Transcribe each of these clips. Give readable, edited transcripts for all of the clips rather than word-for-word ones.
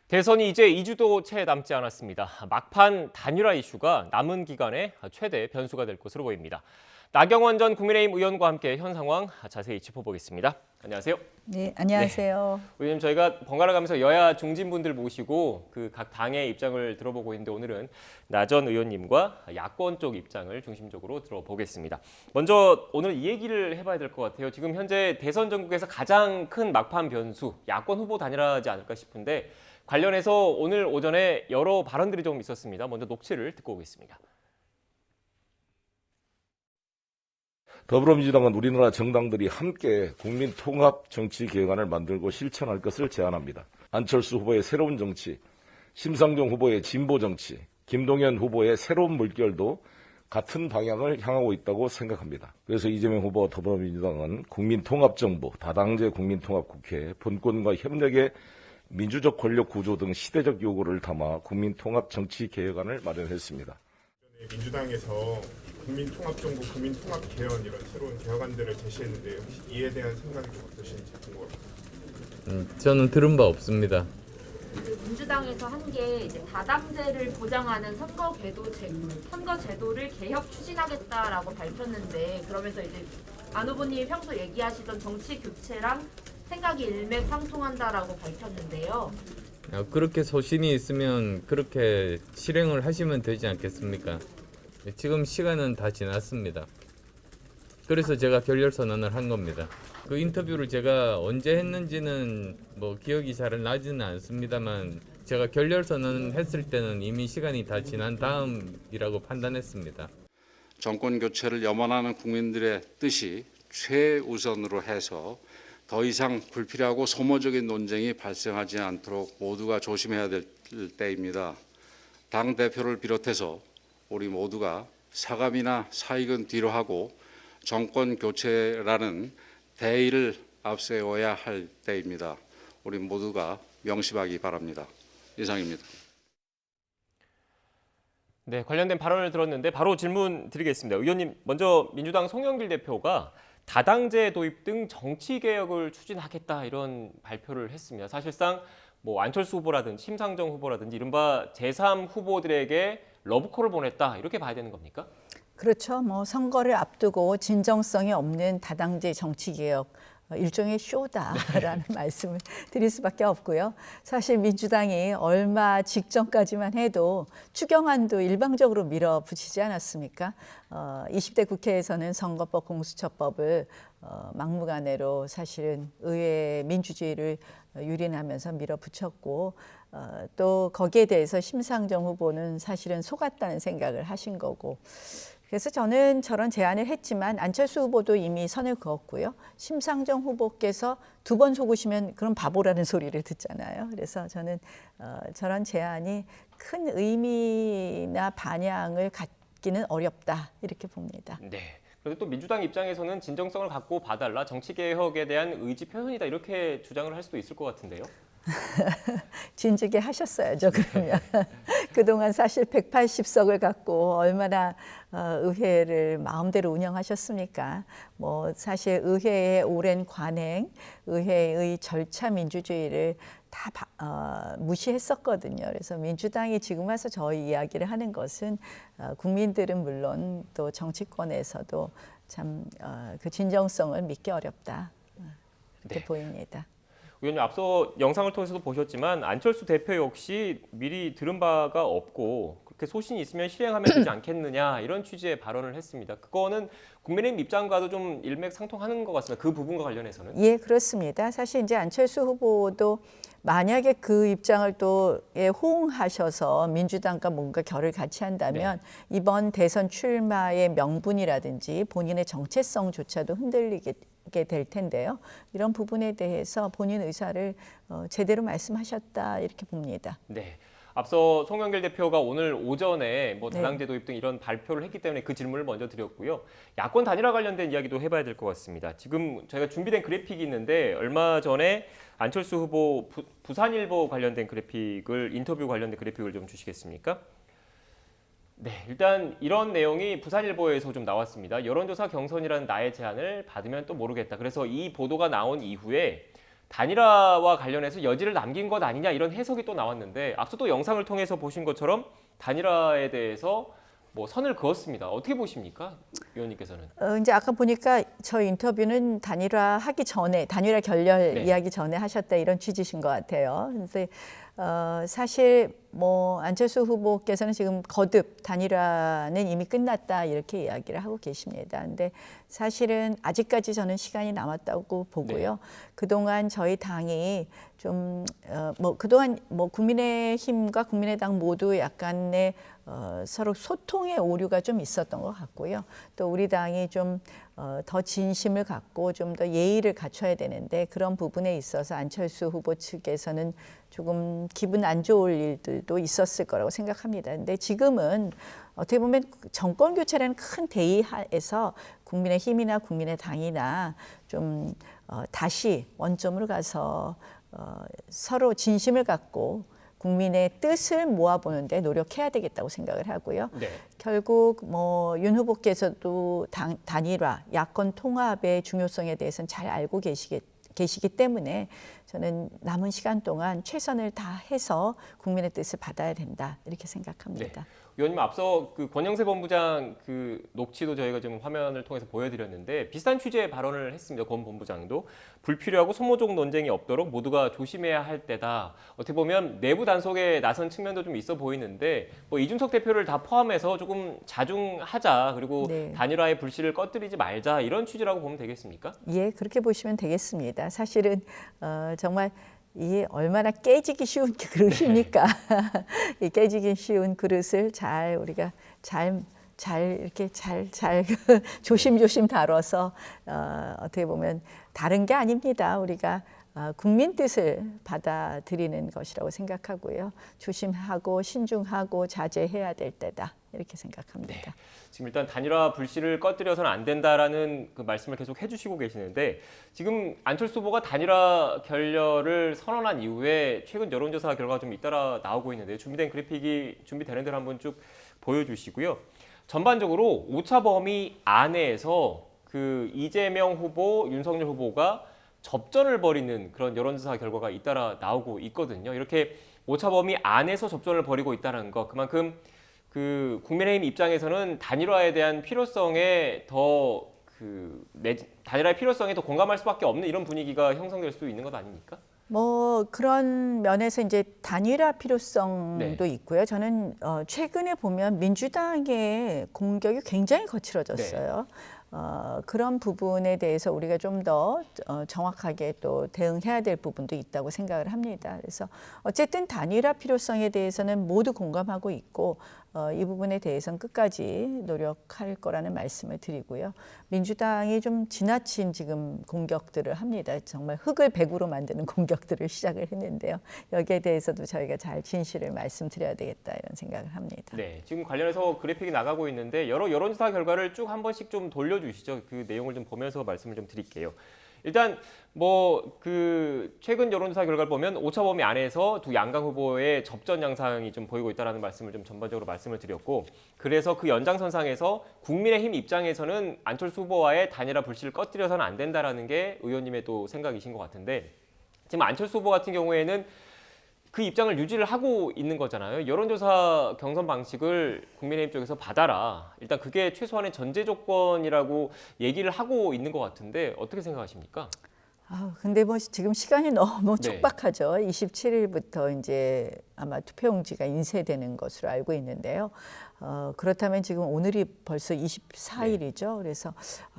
대선이 이제 2주도 채 남지 않았습니다. 막판 단일화 이슈가 남은 기간에 최대 변수가 될 것으로 보입니다. 나경원 전 국민의힘 의원과 함께 현 상황 자세히 짚어보겠습니다. 안녕하세요. 네, 안녕하세요. 네. 의원님, 저희가 번갈아 가면서 여야 중진분들 모시고 그 각 당의 입장을 들어보고 있는데 오늘은 나 전 의원님과 야권 쪽 입장을 중심적으로 들어보겠습니다. 먼저 오늘 이 얘기를 해봐야 될 것 같아요. 지금 현재 대선 전국에서 가장 큰 막판 변수, 야권 후보 단일화지 않을까 싶은데 관련해서 오늘 오전에 여러 발언들이 좀 있었습니다. 먼저 녹취를 듣고 오겠습니다. 더불어민주당은 우리나라 정당들이 함께 국민통합정치개혁안을 만들고 실천할 것을 제안합니다. 안철수 후보의 새로운 정치, 심상정 후보의 진보정치, 김동연 후보의 새로운 물결도 같은 방향을 향하고 있다고 생각합니다. 그래서 이재명 후보 더불어민주당은 국민통합정부, 다당제 국민통합국회, 분권과 협력의 민주적 권력 구조 등 시대적 요구를 담아 국민통합정치개혁안을 마련했습니다. 민주당에서 국민통합정부, 국민통합개헌 이런 새로운 개혁안들을 제시했는데 혹시 이에 대한 생각이 좀 어떠신지 궁금합니다. 저는 들은 바 없습니다. 민주당에서 한 게 이제 다당제를 보장하는 선거제도를 개혁 추진하겠다라고 밝혔는데, 그러면서 이제 안 후보님이 평소 얘기하시던 정치 교체랑 생각이 일맥상통한다라고 밝혔는데요. 그렇게 소신이 있으면 그렇게 실행을 하시면 되지 않겠습니까? 지금 시간은 다 지났습니다. 그래서 제가 결렬선언을 한 겁니다. 그 인터뷰를 제가 언제 했는지는 기억이 잘 나지는 않습니다만, 제가 결렬선언을 했을 때는 이미 시간이 다 지난 다음이라고 판단했습니다. 정권 교체를 염원하는 국민들의 뜻이 최우선으로 해서 더 이상 불필요하고 소모적인 논쟁이 발생하지 않도록 모두가 조심해야 될 때입니다. 당 대표를 비롯해서 우리 모두가 사감이나 사익은 뒤로 하고 정권 교체라는 대의를 앞세워야 할 때입니다. 우리 모두가 명심하기 바랍니다. 이상입니다. 네, 관련된 발언을 들었는데 바로 질문 드리겠습니다. 의원님, 먼저 민주당 송영길 대표가 다당제 도입 등 정치 개혁을 추진하겠다 이런 발표를 했습니다. 사실상 안철수 후보라든지 심상정 후보라든지 이른바 제3 후보들에게 러브콜을 보냈다 이렇게 봐야 되는 겁니까? 그렇죠. 선거를 앞두고 진정성이 없는 다당제 정치개혁, 일종의 쇼다라는 말씀을 드릴 수밖에 없고요. 사실 민주당이 얼마 직전까지만 해도 추경안도 일방적으로 밀어붙이지 않았습니까? 20대 국회에서는 선거법, 공수처법을 막무가내로 사실은 의회 민주주의를 유린하면서 밀어붙였고, 또 거기에 대해서 심상정 후보는 사실은 속았다는 생각을 하신 거고, 그래서 저는 저런 제안을 했지만 안철수 후보도 이미 선을 그었고요. 심상정 후보께서 2번 속으시면 그럼 바보라는 소리를 듣잖아요. 그래서 저는 저런 제안이 큰 의미나 반향을 갖기는 어렵다 이렇게 봅니다. 네. 그런데 또 민주당 입장에서는 진정성을 갖고 봐달라, 정치개혁에 대한 의지 표현이다 이렇게 주장을 할 수도 있을 것 같은데요. 진즉에 하셨어야죠, 그러면. 그동안 사실 180석을 갖고 얼마나 의회를 마음대로 운영하셨습니까? 사실 의회의 오랜 관행, 의회의 절차 민주주의를 다 무시했었거든요. 그래서 민주당이 지금 와서 저희 이야기를 하는 것은 국민들은 물론 또 정치권에서도 참 그 진정성을 믿기 어렵다. 그렇게 보입니다. 의원님, 앞서 영상을 통해서도 보셨지만 안철수 대표 역시 미리 들은 바가 없고 그렇게 소신이 있으면 실행하면 되지 않겠느냐 이런 취지의 발언을 했습니다. 그거는 국민의힘 입장과도 좀 일맥상통하는 것 같습니다. 그 부분과 관련해서는. 예, 그렇습니다. 사실 이제 안철수 후보도 만약에 그 입장을 또 호응하셔서 민주당과 뭔가 결을 같이 한다면 이번 대선 출마의 명분이라든지 본인의 정체성조차도 흔들리게 될 텐데요. 이런 부분에 대해서 본인 의사를 제대로 말씀하셨다 이렇게 봅니다. 네. 앞서 송영길 대표가 오늘 오전에 다당제 도입 등 이런 발표를 했기 때문에 그 질문을 먼저 드렸고요. 야권 단일화 관련된 이야기도 해봐야 될 것 같습니다. 지금 저희가 준비된 그래픽이 있는데 얼마 전에 안철수 후보 부산일보 관련된 그래픽을 인터뷰 관련된 그래픽을 좀 주시겠습니까? 네, 일단 이런 내용이 부산일보에서 좀 나왔습니다. 여론조사 경선이라는 나의 제안을 받으면 또 모르겠다. 그래서 이 보도가 나온 이후에 단일화와 관련해서 여지를 남긴 것 아니냐 이런 해석이 또 나왔는데 앞서 또 영상을 통해서 보신 것처럼 단일화에 대해서 뭐 선을 그었습니다. 어떻게 보십니까, 의원님께서는? 이제 아까 보니까 저 인터뷰는 단일화 하기 전에, 단일화 결렬 네. 이야기 전에 하셨다 이런 취지신 것 같아요. 그래서 사실 뭐 안철수 후보께서는 지금 거듭 단일화는 이미 끝났다 이렇게 이야기를 하고 계십니다. 근데 사실은 아직까지 저는 시간이 남았다고 보고요. 네. 그동안 저희 당이 좀 그동안 뭐 국민의힘과 국민의당 모두 약간의 서로 소통의 오류가 좀 있었던 것 같고요. 또 우리 당이 좀 더 진심을 갖고 좀 더 예의를 갖춰야 되는데 그런 부분에 있어서 안철수 후보 측에서는 조금 기분 안 좋을 일들도 있었을 거라고 생각합니다. 근데 지금은 어떻게 보면 정권 교체라는 큰 대의하에서 국민의힘이나 국민의당이나 좀 다시 원점으로 가서 서로 진심을 갖고 국민의 뜻을 모아보는데 노력해야 되겠다고 생각을 하고요. 네. 결국 뭐 윤 후보께서도 단일화, 야권 통합의 중요성에 대해서는 잘 알고 계시기 때문에 저는 남은 시간 동안 최선을 다해서 국민의 뜻을 받아야 된다 이렇게 생각합니다. 네. 의원님 앞서 그 권영세 본부장 그 녹취도 저희가 지금 화면을 통해서 보여드렸는데 비슷한 취지의 발언을 했습니다. 권 본부장도 불필요하고 소모적 논쟁이 없도록 모두가 조심해야 할 때다. 어떻게 보면 내부 단속에 나선 측면도 좀 있어 보이는데 뭐 이준석 대표를 다 포함해서 조금 자중하자 그리고 네. 단일화의 불씨를 꺼뜨리지 말자 이런 취지라고 보면 되겠습니까? 예, 그렇게 보시면 되겠습니다. 사실은 정말 이게 얼마나 깨지기 쉬운 그릇입니까? 이 깨지기 쉬운 그릇을 우리가 잘 이렇게 잘 조심조심 다뤄서 어떻게 보면 다른 게 아닙니다. 우리가 국민 뜻을 받아들이는 것이라고 생각하고요. 조심하고 신중하고 자제해야 될 때다 이렇게 생각합니다. 네. 지금 일단 단일화 불씨를 꺼뜨려서는 안 된다라는 그 말씀을 계속 해주시고 계시는데 지금 안철수 후보가 단일화 결렬을 선언한 이후에 최근 여론조사 결과가 좀 잇따라 나오고 있는데 준비된 그래픽이 준비되는 대로 한번 쭉 보여주시고요. 전반적으로 오차 범위 안에서 그 이재명 후보, 윤석열 후보가 접전을 벌이는 그런 여론조사 결과가 잇따라 나오고 있거든요. 이렇게 오차 범위 안에서 접전을 벌이고 있다는 거 그만큼 그 국민의힘 입장에서는 단일화에 대한 필요성에 단일화의 필요성에 더 공감할 수밖에 없는 이런 분위기가 형성될 수 있는 것 아닙니까? 뭐 그런 면에서 이제 단일화 필요성도 네. 있고요. 저는 최근에 보면 민주당의 공격이 굉장히 거칠어졌어요. 그런 부분에 대해서 우리가 좀 더 정확하게 또 대응해야 될 부분도 있다고 생각을 합니다. 그래서 어쨌든 단일화 필요성에 대해서는 모두 공감하고 있고 이 부분에 대해서는 끝까지 노력할 거라는 말씀을 드리고요. 민주당이 좀 지나친 지금 공격들을 합니다. 정말 흙을 백으로 만드는 공격들을 시작을 했는데요. 여기에 대해서도 저희가 잘 진실을 말씀드려야 되겠다 이런 생각을 합니다. 네, 지금 관련해서 그래픽이 나가고 있는데 여러 여론조사 결과를 쭉 한 번씩 좀 돌려주시죠. 그 내용을 좀 보면서 말씀을 좀 드릴게요. 일단 뭐 그 최근 여론조사 결과를 보면 오차범위 안에서 두 양강 후보의 접전 양상이 좀 보이고 있다는 말씀을 좀 전반적으로 말씀을 드렸고 그래서 그 연장선상에서 국민의힘 입장에서는 안철수 후보와의 단일화 불씨를 꺼뜨려서는 안 된다라는 게 의원님의 또 생각이신 것 같은데 지금 안철수 후보 같은 경우에는 그 입장을 유지를 하고 있는 거잖아요. 여론조사 경선 방식을 국민의힘 쪽에서 받아라. 일단 그게 최소한의 전제 조건이라고 얘기를 하고 있는 것 같은데 어떻게 생각하십니까? 근데 뭐 지금 시간이 너무 네. 촉박하죠. 27일부터 이제 아마 투표용지가 인쇄되는 것으로 알고 있는데요. 그렇다면 지금 오늘이 벌써 24일이죠. 그래서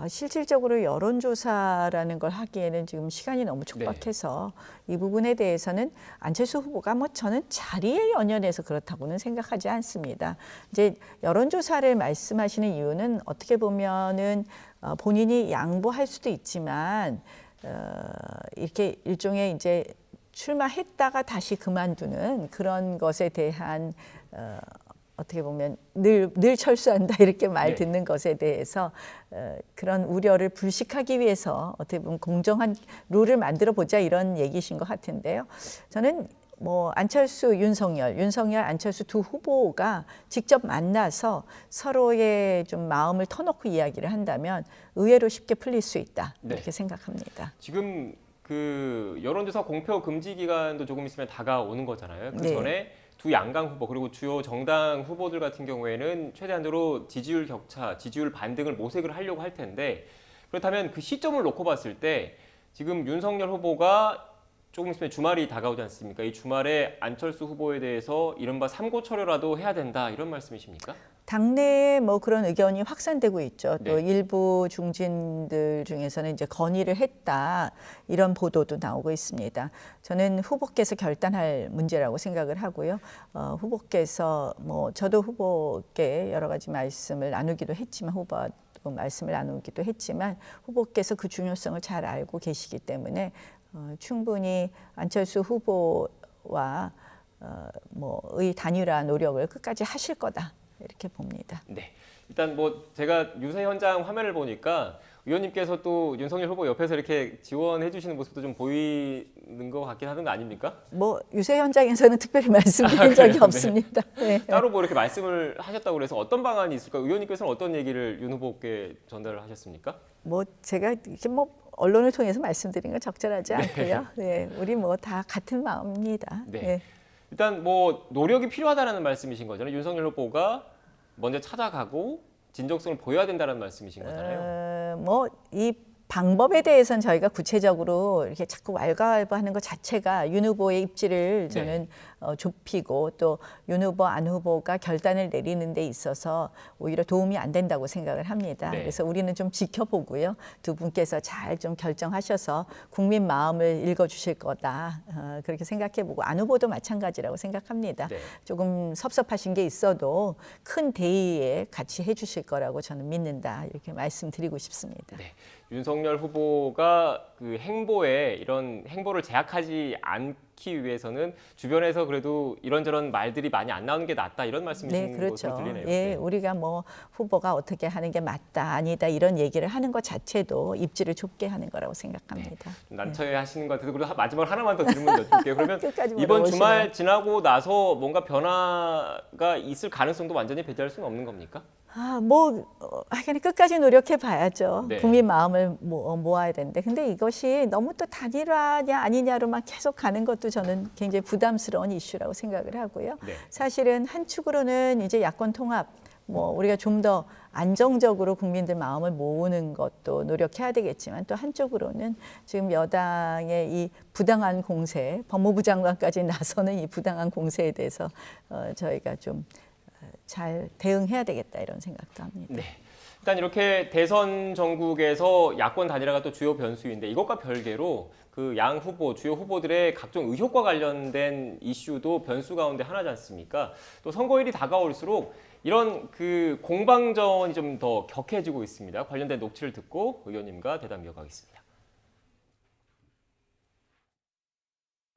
실질적으로 여론조사라는 걸 하기에는 지금 시간이 너무 촉박해서 이 부분에 대해서는 안철수 후보가 뭐 저는 자리에 연연해서 그렇다고는 생각하지 않습니다. 이제 여론조사를 말씀하시는 이유는 어떻게 보면은 본인이 양보할 수도 있지만 이렇게 일종의 이제 출마했다가 다시 그만두는 그런 것에 대한 어떻게 보면 늘 철수한다 이렇게 말 듣는 것에 대해서 그런 우려를 불식하기 위해서 어떻게 보면 공정한 룰을 만들어 보자 이런 얘기신 것 같은데요. 저는 뭐 안철수, 윤석열, 안철수 두 후보가 직접 만나서 서로의 좀 마음을 터놓고 이야기를 한다면 의외로 쉽게 풀릴 수 있다 이렇게 생각합니다. 지금 그 여론조사 공표 금지 기간도 조금 있으면 다가오는 거잖아요. 그 네. 전에 두 양강 후보 그리고 주요 정당 후보들 같은 경우에는 최대한으로 지지율 격차, 지지율 반등을 모색을 하려고 할 텐데 그렇다면 그 시점을 놓고 봤을 때 지금 윤석열 후보가 조금 있으면 주말이 다가오지 않습니까? 이 주말에 안철수 후보에 대해서 이른바 삼고초려라도 해야 된다 이런 말씀이십니까? 당내에 뭐 그런 의견이 확산되고 있죠. 또 네. 일부 중진들 중에서는 이제 건의를 했다 이런 보도도 나오고 있습니다. 저는 후보께서 결단할 문제라고 생각을 하고요. 후보께서 뭐 저도 후보께 여러 가지 말씀을 나누기도 했지만 말씀을 나누기도 했지만 후보께서 그 중요성을 잘 알고 계시기 때문에 충분히 안철수 후보와 의 단일화 노력을 끝까지 하실 거다 이렇게 봅니다. 네. 일단 뭐 제가 유세 현장 화면을 보니까 의원님께서 또 윤석열 후보 옆에서 이렇게 지원해 주시는 모습도 좀 보이는 것 같긴 하는 거 아닙니까? 뭐 유세 현장에서는 특별히 말씀드린 그래요? 적이 네. 없습니다. 네. 따로 뭐 이렇게 말씀을 하셨다고 그래서 어떤 방안이 있을까? 의원님께서는 어떤 얘기를 윤 후보께 전달을 하셨습니까? 뭐 제가 이렇게 뭐 언론을 통해서 말씀드린 건 적절하지 않고요. 네, 우리 뭐 다 같은 마음입니다. 네. 네. 일단 뭐 노력이 필요하다는 말씀이신 거잖아요. 윤석열 후보가 먼저 찾아가고 진정성을 보여야 된다는 말씀이신 거잖아요. 뭐 이 방법에 대해서는 저희가 구체적으로 이렇게 자꾸 왈가왈부하는 것 자체가 윤 후보의 입지를 저는 좁히고 또 윤 후보, 안 후보가 결단을 내리는 데 있어서 오히려 도움이 안 된다고 생각을 합니다. 네. 그래서 우리는 좀 지켜보고요. 두 분께서 잘 좀 결정하셔서 국민 마음을 읽어주실 거다. 그렇게 생각해보고 안 후보도 마찬가지라고 생각합니다. 네. 조금 섭섭하신 게 있어도 큰 대의에 같이 해주실 거라고 저는 믿는다. 이렇게 말씀드리고 싶습니다. 네. 윤석열 후보가 그 행보에 이런 행보를 제약하지 않기 위해서는 주변에서 그래도 이런저런 말들이 많이 안 나오는 게 낫다 이런 말씀이신 네, 그렇죠. 것으로 들리네요. 예, 네. 우리가 뭐 후보가 어떻게 하는 게 맞다, 아니다 이런 얘기를 하는 것 자체도 입지를 좁게 하는 거라고 생각합니다. 난처해 하시는 것 같아서 그래도 마지막으로 하나만 더 질문 여쭐게요. 그러면 끝까지 이번 물어보시네요. 주말 지나고 나서 뭔가 변화가 있을 가능성도 완전히 배제할 수는 없는 겁니까? 하여간 끝까지 노력해 봐야죠. 네. 국민 마음을 모아야 되는데. 근데 이것이 너무 또 단일화냐 아니냐로만 계속 가는 것도 저는 굉장히 부담스러운 이슈라고 생각을 하고요. 네. 사실은 한 축으로는 이제 야권 통합, 우리가 좀 더 안정적으로 국민들 마음을 모으는 것도 노력해야 되겠지만 또 한쪽으로는 지금 여당의 이 부당한 공세, 법무부 장관까지 나서는 이 부당한 공세에 대해서 저희가 좀 잘 대응해야 되겠다 이런 생각도 합니다. 네. 일단 이렇게 대선 전국에서 야권 단일화가 또 주요 변수인데 이것과 별개로 그 양 후보, 주요 후보들의 각종 의혹과 관련된 이슈도 변수 가운데 하나지 않습니까? 또 선거일이 다가올수록 이런 그 공방전이 좀 더 격해지고 있습니다. 관련된 녹취를 듣고 의원님과 대담 이어가겠습니다.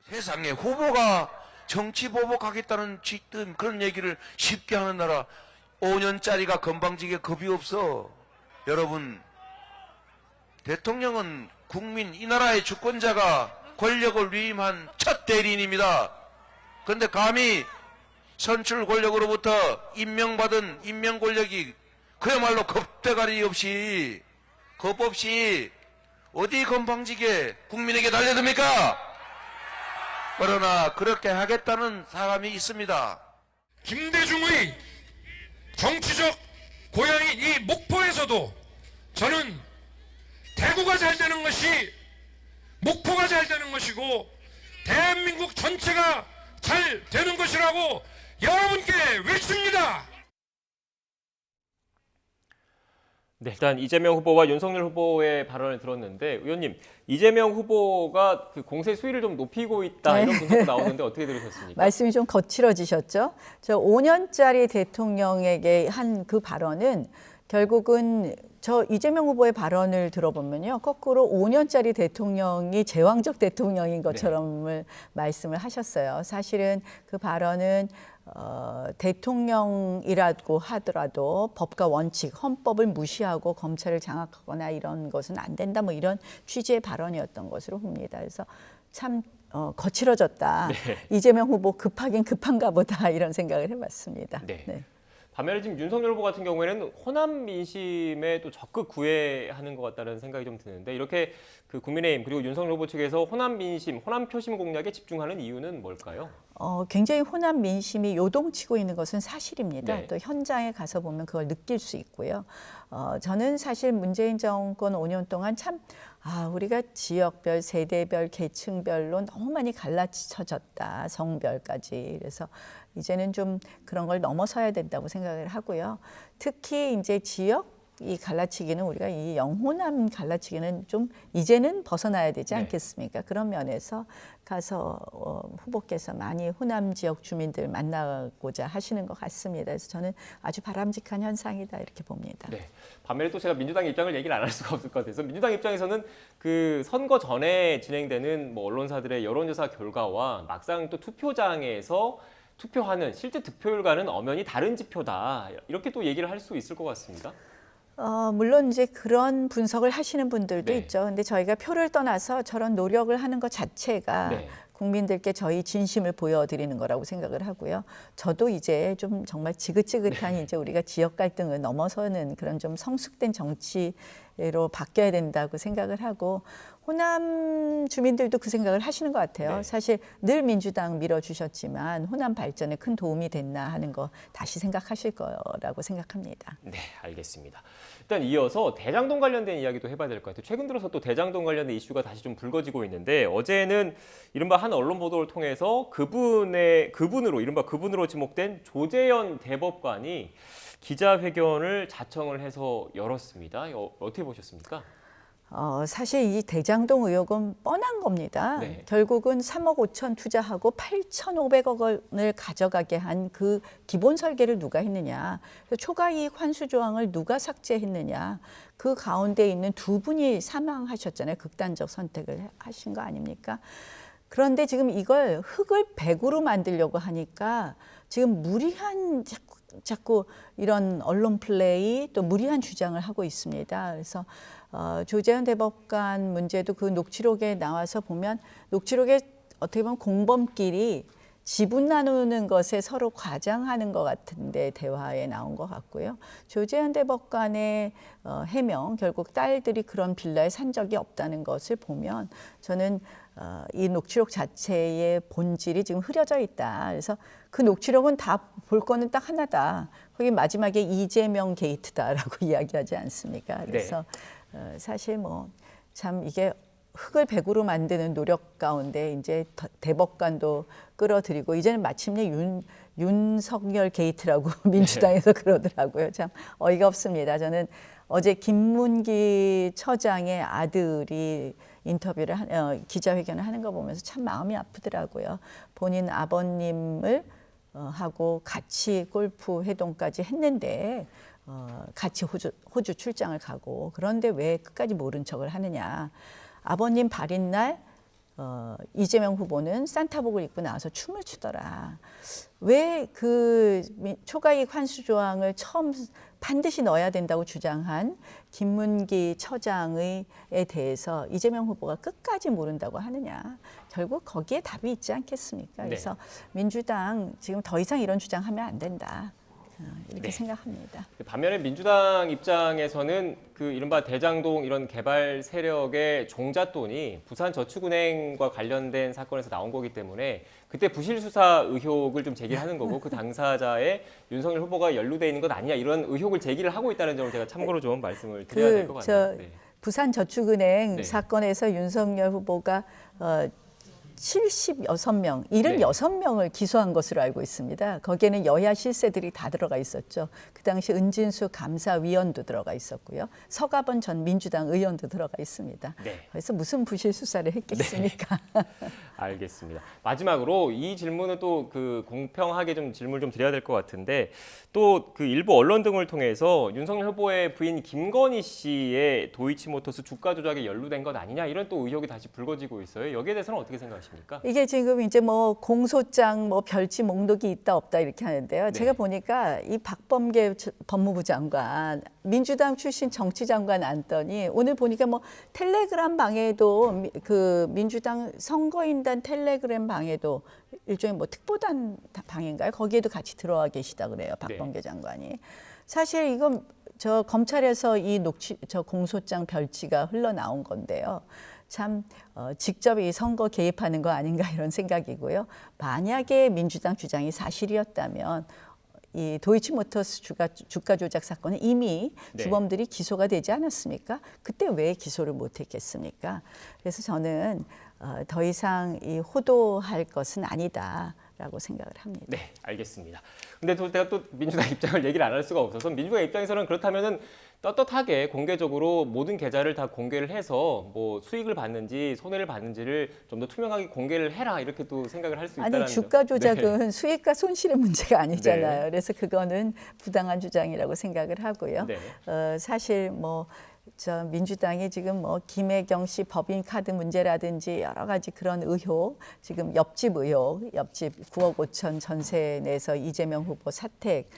세상에 후보가 정치 보복하겠다는 지금 그런 얘기를 쉽게 하는 나라 5년짜리가 건방지게 겁이 없어. 여러분, 대통령은 국민, 이 나라의 주권자가 권력을 위임한 첫 대리인입니다. 그런데 감히 선출 권력으로부터 임명받은 임명 권력이 그야말로 겁대가리 없이, 겁 없이 어디 건방지게 국민에게 달려듭니까? 그러나 그렇게 하겠다는 사람이 있습니다. 김대중의 정치적 고향인 이 목포에서도 저는 대구가 잘 되는 것이 목포가 잘 되는 것이고 대한민국 전체가 잘 되는 것이라고 여러분께 외칩니다. 네, 일단 이재명 후보와 윤석열 후보의 발언을 들었는데 의원님, 이재명 후보가 그 공세 수위를 좀 높이고 있다 이런 분석도 나오는데 어떻게 들으셨습니까? 말씀이 좀 거칠어지셨죠. 저 5년짜리 대통령에게 한 그 발언은 결국은 저 이재명 후보의 발언을 들어보면요. 거꾸로 5년짜리 대통령이 제왕적 대통령인 것처럼 말씀을 하셨어요. 사실은 그 발언은 대통령이라고 하더라도 법과 원칙, 헌법을 무시하고 검찰을 장악하거나 이런 것은 안 된다. 뭐 이런 취지의 발언이었던 것으로 봅니다. 그래서 참 거칠어졌다. 네. 이재명 후보 급하긴 급한가 보다 이런 생각을 해봤습니다. 네. 네. 반면에 지금 윤석열 후보 같은 경우에는 호남 민심에 또 적극 구애하는 것 같다는 생각이 좀 드는데 이렇게 그 국민의힘 그리고 윤석열 후보 측에서 호남 민심, 호남 표심 공략에 집중하는 이유는 뭘까요? 굉장히 호남 민심이 요동치고 있는 것은 사실입니다. 네. 또 현장에 가서 보면 그걸 느낄 수 있고요. 저는 사실 문재인 정권 5년 동안 참 우리가 지역별, 세대별, 계층별로 너무 많이 갈라쳐졌다. 성별까지. 그래서 이제는 좀 그런 걸 넘어서야 된다고 생각을 하고요. 특히 이제 지역 이 갈라치기는 우리가 이 영호남 갈라치기는 좀 이제는 벗어나야 되지 네. 않겠습니까? 그런 면에서 가서 후보께서 많이 호남 지역 주민들 만나고자 하시는 것 같습니다. 그래서 저는 아주 바람직한 현상이다 이렇게 봅니다. 네. 반면에 또 제가 민주당 입장을 얘기를 안 할 수가 없을 것 같아서 민주당 입장에서는 그 선거 전에 진행되는 뭐 언론사들의 여론조사 결과와 막상 또 투표장에서 투표하는 실제 득표율과는 엄연히 다른 지표다. 이렇게 또 얘기를 할 수 있을 것 같습니다. 물론 이제 그런 분석을 하시는 분들도 네. 있죠. 근데 저희가 표를 떠나서 저런 노력을 하는 것 자체가 네. 국민들께 저희 진심을 보여드리는 거라고 생각을 하고요. 저도 이제 좀 정말 지긋지긋한 이제 우리가 지역 갈등을 넘어서는 그런 좀 성숙된 정치로 바뀌어야 된다고 생각을 하고 호남 주민들도 그 생각을 하시는 것 같아요. 네. 사실 늘 민주당 밀어주셨지만 호남 발전에 큰 도움이 됐나 하는 거 다시 생각하실 거라고 생각합니다. 네, 알겠습니다. 일단 이어서 대장동 관련된 이야기도 해봐야 될 것 같아요. 최근 들어서 또 대장동 관련된 이슈가 다시 좀 불거지고 있는데 어제는 이른바 한 언론 보도를 통해서 그분으로 지목된 조재현 대법관이 기자회견을 자청을 해서 열었습니다. 어떻게 보셨습니까? 사실 이 대장동 의혹은 뻔한 겁니다. 네. 결국은 3억 5천 투자하고 8,500억 원을 가져가게 한 그 기본 설계를 누가 했느냐. 초과이익 환수 조항을 누가 삭제했느냐. 그 가운데 있는 두 분이 사망하셨잖아요. 극단적 선택을 하신 거 아닙니까? 그런데 지금 이걸 흙을 백으로 만들려고 하니까 지금 무리한 자꾸 이런 언론 플레이 또 무리한 주장을 하고 있습니다. 그래서 조재현 대법관 문제도 그 녹취록에 나와서 보면 녹취록에 어떻게 보면 공범끼리 지분 나누는 것에 서로 과장하는 것 같은데 대화에 나온 것 같고요. 조재현 대법관의 해명, 결국 딸들이 그런 빌라에 산 적이 없다는 것을 보면 저는 이 녹취록 자체의 본질이 지금 흐려져 있다. 그래서 그 녹취록은 다 볼 거는 딱 하나다. 거기 마지막에 이재명 게이트다라고 이야기하지 않습니까? 그래서 사실 뭐 참 이게 흙을 백으로 만드는 노력 가운데 이제 대법관도 끌어들이고 이제는 마침내 윤석열 게이트라고 민주당에서 그러더라고요. 참 어이가 없습니다. 저는 어제 김문기 처장의 아들이 기자회견을 하는 거 보면서 참 마음이 아프더라고요. 본인 아버님을 하고 같이 골프 회동까지 했는데 같이 호주 출장을 가고 그런데 왜 끝까지 모른 척을 하느냐. 아버님 발인 날 이재명 후보는 산타복을 입고 나와서 춤을 추더라. 왜 그 초과이익 환수 조항을 처음 반드시 넣어야 된다고 주장한 김문기 처장에 대해서 이재명 후보가 끝까지 모른다고 하느냐. 결국 거기에 답이 있지 않겠습니까? 그래서 민주당 지금 더 이상 이런 주장하면 안 된다. 이렇게 생각합니다. 반면에 민주당 입장에서는 그 이른바 대장동 이런 개발 세력의 종잣돈이 부산저축은행과 관련된 사건에서 나온 거기 때문에 그때 부실 수사 의혹을 좀 제기하는 거고 그 당사자의 윤석열 후보가 연루돼 있는 것 아니냐 이런 의혹을 제기를 하고 있다는 점을 제가 참고로 좀 말씀을 드려야 될 것 같아요. 부산저축은행 사건에서 윤석열 후보가 76명, 76명을 기소한 것으로 알고 있습니다. 거기에는 여야 실세들이 다 들어가 있었죠. 그 당시 은진수 감사위원도 들어가 있었고요. 서가번 전 민주당 의원도 들어가 있습니다. 그래서 무슨 부실 수사를 했겠습니까? 알겠습니다. 마지막으로 이 질문은 또 그 공평하게 좀 질문을 좀 드려야 될 것 같은데 또 그 일부 언론 등을 통해서 윤석열 후보의 부인 김건희 씨의 도이치모터스 주가 조작에 연루된 것 아니냐 이런 또 의혹이 다시 불거지고 있어요. 여기에 대해서는 어떻게 생각하십니까? 보십니까? 이게 지금 이제 뭐 공소장, 뭐 별지 목록이 있다 없다 이렇게 하는데요. 네. 제가 보니까 이 박범계 법무부 장관, 민주당 출신 정치장관 안더니 오늘 보니까 뭐 텔레그램 방에도 그 민주당 선거인단 텔레그램 방에도 일종의 뭐 특보단 방인가요? 거기에도 같이 들어와 계시다 그래요. 박범계 장관이. 사실 이건 저 검찰에서 저 공소장 별지가 흘러나온 건데요. 참 직접 이 선거 개입하는 거 아닌가 이런 생각이고요. 만약에 민주당 주장이 사실이었다면 이 도이치모터스 주가 조작 사건은 이미 네. 주범들이 기소가 되지 않았습니까? 그때 왜 기소를 못했겠습니까? 그래서 저는 더 이상 이 호도할 것은 아니다라고 생각을 합니다. 네, 알겠습니다. 근데 또 제가 또 민주당 입장을 얘기를 안 할 수가 없어서 민주당 입장에서는 그렇다면은 떳떳하게 공개적으로 모든 계좌를 다 공개를 해서 뭐 수익을 받는지 손해를 받는지를 좀 더 투명하게 공개를 해라 이렇게 또 생각을 할 수 있다는 아니 주가 조작은 네. 수익과 손실의 문제가 아니잖아요. 네. 그래서 그거는 부당한 주장이라고 생각을 하고요. 네. 사실 뭐 저 민주당이 지금 뭐 김혜경 씨 법인 카드 문제라든지 여러 가지 그런 의혹, 지금 옆집 의혹, 옆집 9억 5천 전세 내서 이재명 후보 사택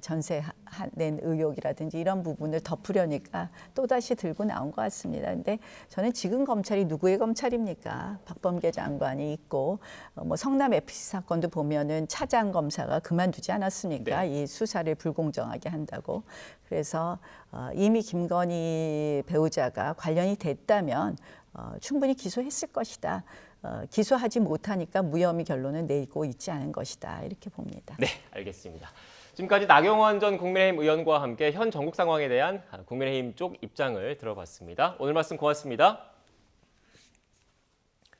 전세 낸 의혹이라든지 이런 부분을 덮으려니까 또다시 들고 나온 것 같습니다. 근데 저는 지금 검찰이 누구의 검찰입니까? 박범계 장관이 있고 뭐 성남 FC 사건도 보면은 차장 검사가 그만두지 않았습니까? 네. 이 수사를 불공정하게 한다고. 그래서 이미 김건희 배우자가 관련이 됐다면 충분히 기소했을 것이다. 기소하지 못하니까 무혐의 결론을 내고 있지 않은 것이다. 이렇게 봅니다. 네, 알겠습니다. 지금까지 나경원 전 국민의힘 의원과 함께 현 전국 상황에 대한 국민의힘 쪽 입장을 들어봤습니다. 오늘 말씀 고맙습니다.